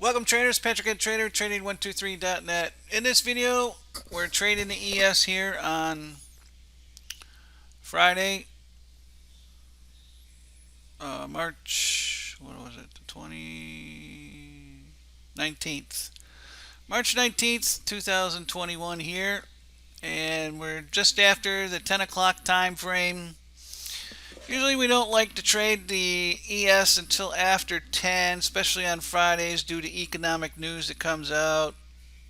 Welcome traders, Patrick at Trader, Trading123.net. In this video, we're trading the ES here on Friday, March, what was it, the 19th. March 19th, 2021 here, and we're just after the 10 o'clock time frame. Usually we don't like to trade the ES until after 10, especially on Fridays due to economic news that comes out,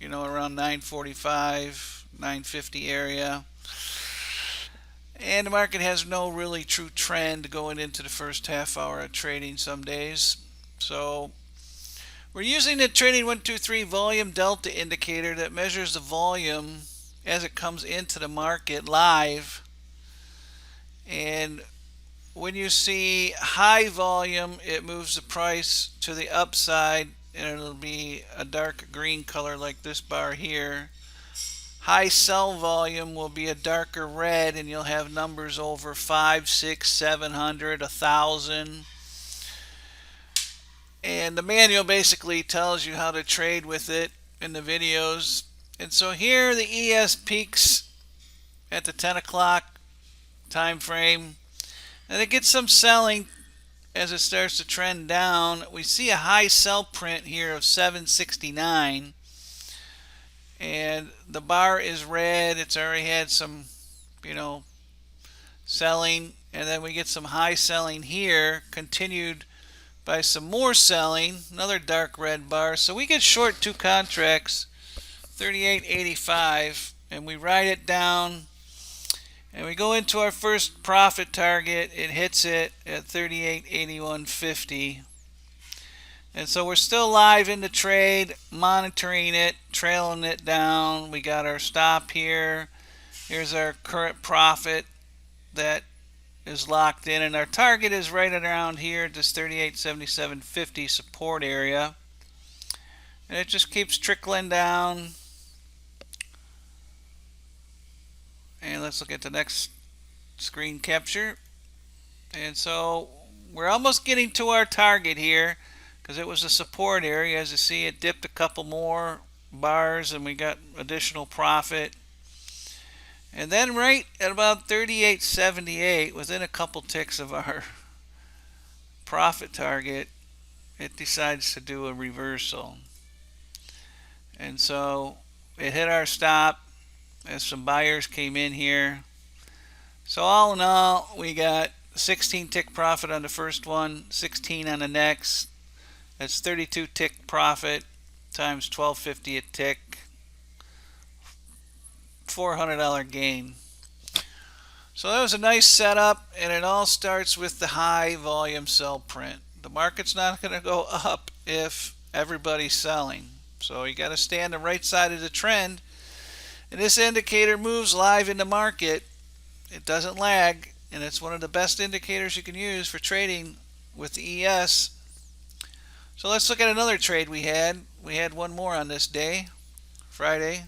around 9:45, 9:50 area. And the market has no really true trend going into the first half hour of trading some days. So we're using the Trading123 Volume Delta Indicator that measures the volume as it comes into the market live. And when you see high volume, it moves the price to the upside, and it'll be a dark green color like this bar here. High sell volume will be a darker red, and you'll have numbers over 5, 6, 700, 1,000. And the manual basically tells you how to trade with it in the videos. And so here the ES peaks at the 10 o'clock time frame. And it gets some selling as it starts to trend down. We see a high sell print here of 769. And the bar is red. It's already had some, selling. And then we get some high selling here, continued by some more selling. Another dark red bar. So we get short two contracts, 38.85. And we ride it down. And we go into our first profit target. It hits it at 38.8150. And so we're still live in the trade, monitoring it, trailing it down. We got our stop here. Here's our current profit that is locked in. And our target is right around here, this 38.7750 support area. And it just keeps trickling down. And let's look at the next screen capture. And so we're almost getting to our target here because it was a support area. As you see, it dipped a couple more bars and we got additional profit. And then right at about 38.78, within a couple ticks of our profit target, it decides to do a reversal. And so it hit our stop as some buyers came in here. So all in all, we got 16 tick profit on the first one, 16 on the next. That's 32 tick profit times 12.50 a tick, $400 gain. So that was a nice setup, and it all starts with the high volume sell print. The market's not going to go up if everybody's selling. So you got to stay on the right side of the trend. And this indicator moves live in the market. It doesn't lag, and it's one of the best indicators you can use for trading with the ES. So let's look at another trade we had. We had one more on this day, Friday,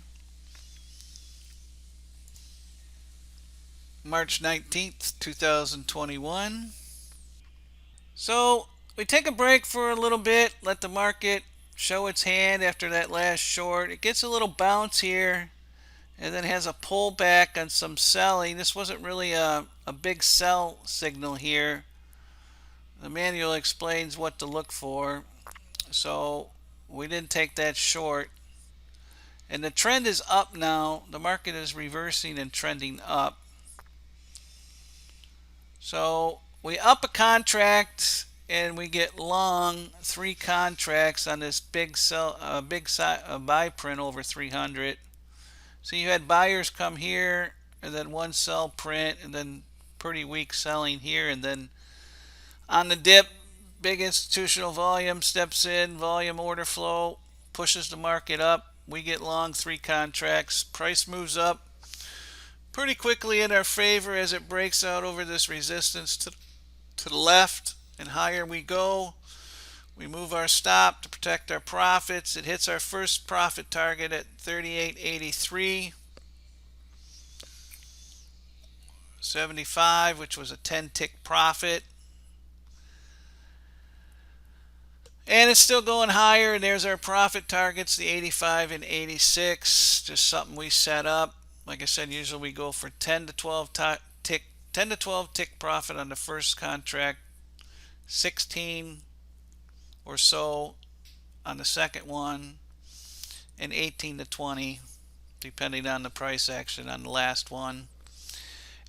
March 19th, 2021. So we take a break for a little bit, let the market show its hand after that last short. It gets a little bounce here, and then has a pullback on some selling. This wasn't really a big sell signal here. The manual explains what to look for. So we didn't take that short. And the trend is up now. The market is reversing and trending up. So we up a contract and we get long 3 contracts on this big buy print over 300. So you had buyers come here, and then one sell print, and then pretty weak selling here, and then on the dip, big institutional volume steps in, volume order flow, pushes the market up. We get long 3 contracts. Price moves up pretty quickly in our favor as it breaks out over this resistance to the left, and higher we go. We move our stop to protect our profits. It hits our first profit target at 38.83.75, which was a 10 tick profit. And it's still going higher, and there's our profit targets, the 85 and 86, just something we set up. Like I said, usually we go for 10 to 12 tick 10 to 12 tick profit on the first contract, 16 or so on the second one, and 18 to 20 depending on the price action on the last one.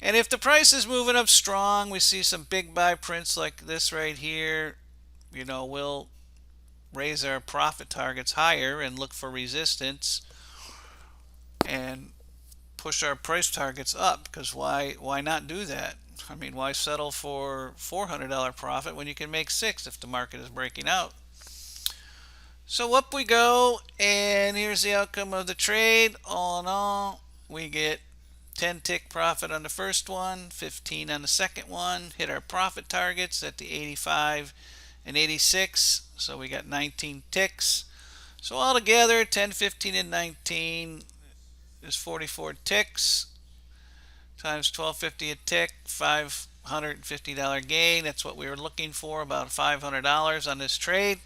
And if the price is moving up strong, we see some big buy prints like this right here, we'll raise our profit targets higher and look for resistance and push our price targets up, because why not do that? I mean, why settle for $400 profit when you can make six if the market is breaking out? So up we go, and here's the outcome of the trade. All in all, we get 10 tick profit on the first one, 15 on the second one, hit our profit targets at the 85 and 86, so we got 19 ticks. So altogether, 10, 15, and 19 is 44 ticks times 12.50 a tick, $550 gain. That's what we were looking for, about $500 on this trade.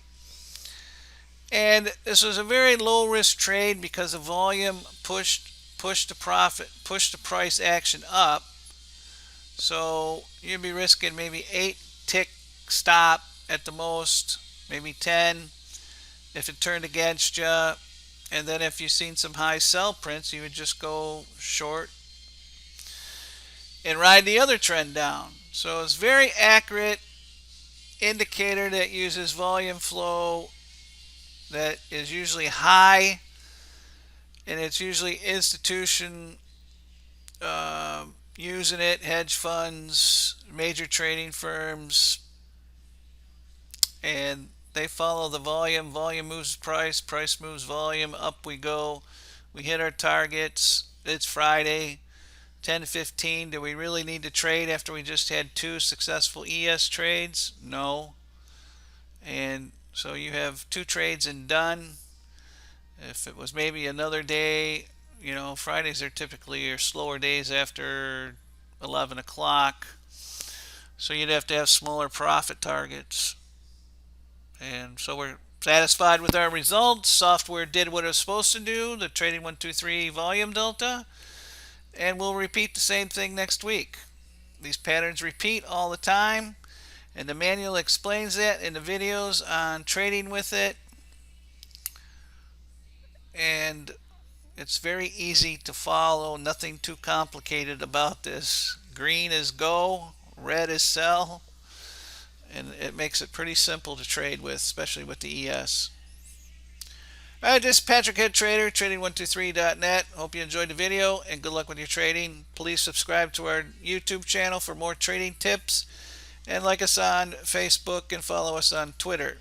And this was a very low risk trade because the volume pushed the price action up. So you'd be risking maybe 8 tick stop at the most, maybe 10 if it turned against you. And then if you've seen some high sell prints, you would just go short and ride the other trend down. So it's very accurate indicator that uses volume flow that is usually high, and it's usually institution using it, hedge funds, major trading firms, and they follow the volume. Volume moves price, price moves volume, up we go. We hit our targets. It's Friday, 10 to 15. Do we really need to trade after we just had 2 successful ES trades? No. And so you have 2 trades and done. If it was maybe another day, Fridays are typically your slower days after 11 o'clock. So you'd have to have smaller profit targets. And so we're satisfied with our results. Software did what it was supposed to do, the Trading123 Volume Delta. And we'll repeat the same thing next week. These patterns repeat all the time, and the manual explains that in the videos on trading with it. And it's very easy to follow, nothing too complicated about this. Green is go, red is sell, and it makes it pretty simple to trade with, especially with the ES. Alright, this is Patrick, Head Trader, Trading123.net. Hope you enjoyed the video, and good luck with your trading. Please subscribe to our YouTube channel for more trading tips, and like us on Facebook and follow us on Twitter.